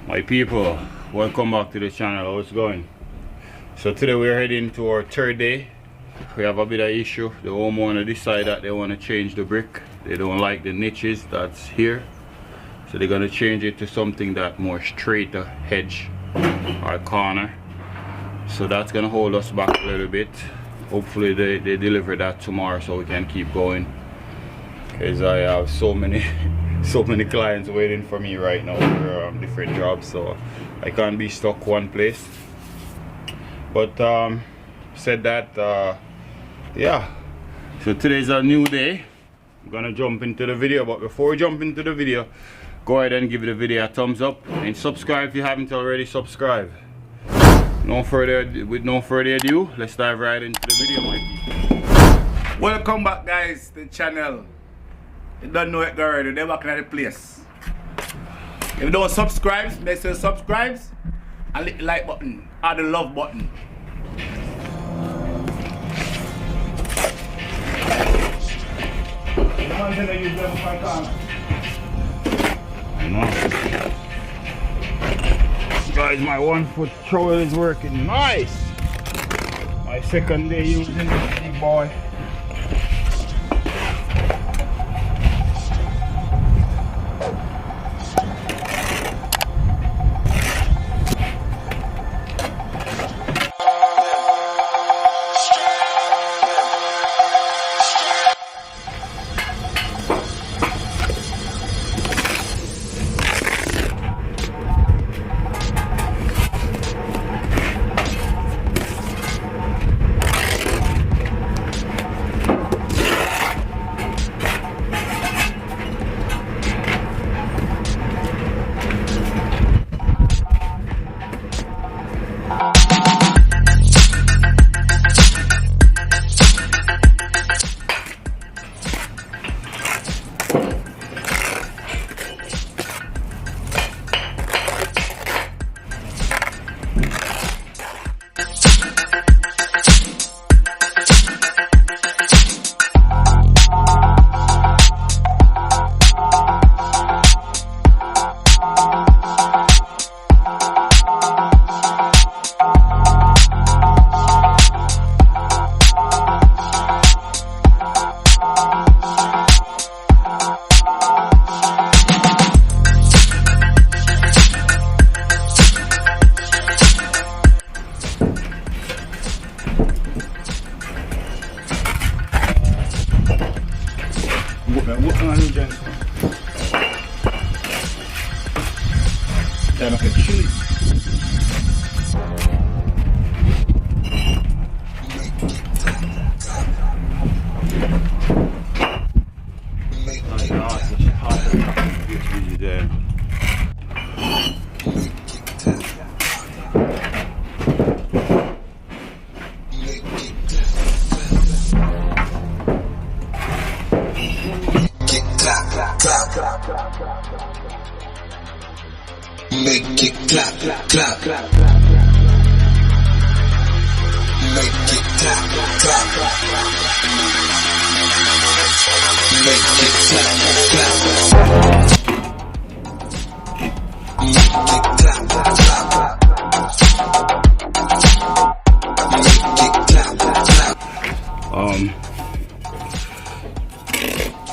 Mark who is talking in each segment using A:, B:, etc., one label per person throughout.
A: My people, welcome back to the channel. How's it going? So today we're heading to our third day. We have a bit of issue. The homeowner decided that they want to change the brick. They don't like the niches that's here, so they're going to change it to something that more straighter hedge or corner. So that's going to hold us back a little bit. Hopefully they deliver that tomorrow so we can keep going, because I have so many clients waiting for me right now for different jobs, so I can't be stuck one place. But said that, yeah, so today's a new day. I'm gonna jump into the video, but before we jump into the video, go ahead and give the video a thumbs up and subscribe if you haven't already subscribed. With no further ado, let's dive right into the video, my people.
B: Welcome back, guys, to the channel. You don't know it already, they're back in the place. If you don't subscribe, make sure you subscribe and hit the like button or the love button.
A: Guys, my 1-foot trowel is working nice. My second day using this big boy.
C: Make it clap, clap, clap. Make it clap, clap. Make it clap, clap. Make it clap, clap. Make it clap, clap.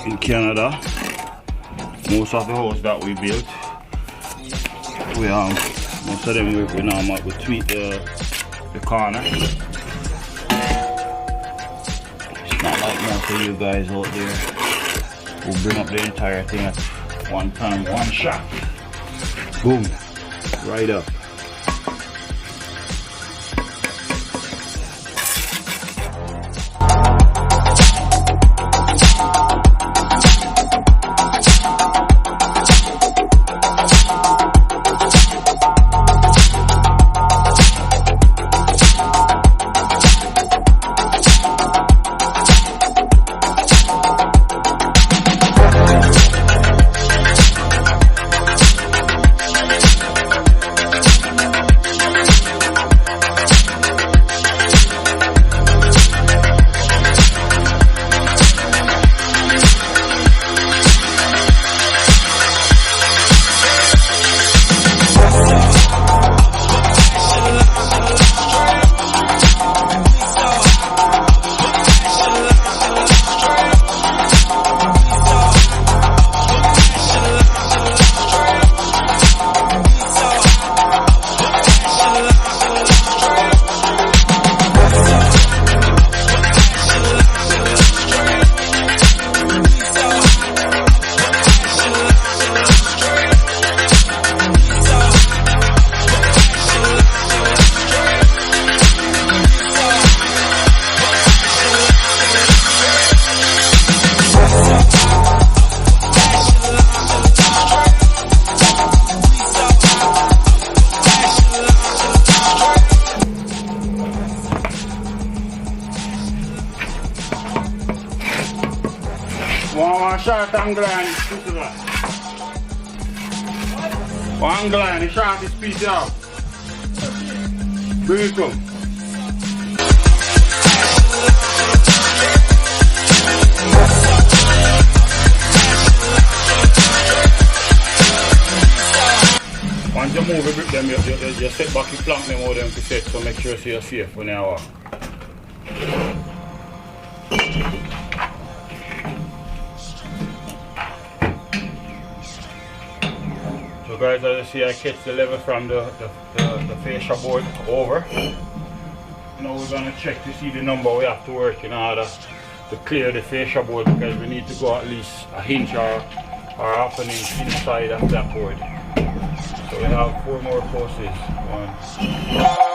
A: In Canada, most of the houses that we built, we most of them we tweak the corner. It's not like most of you guys out there who bring up the entire thing at one time, one shot. Boom, right up. short angle line is piece of that. One angle line, the shortest piece out. Bring it come. Once you move the brick them, you set back the plank them over them to set, so make sure you're safe when you walk. So guys, as you see, I catch the level from the fascia board over. Now we're going to check to see the number we have to work in order to clear the fascia board, because we need to go at least a inch or half an inch inside of that board. So we have 4 more posts. 1.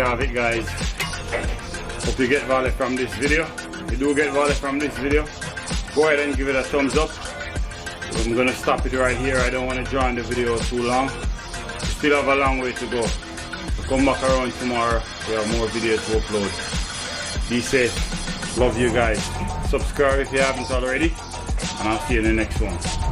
A: have it, guys. Hope you get value from this video. If you do get value from this video, go ahead and give it a thumbs up. I'm gonna stop it right here. I don't want to join the video too long. We still have a long way to go. So come back around tomorrow. We have more videos to upload. Be safe. Love you guys. Subscribe if you haven't already, and I'll see you in the next one.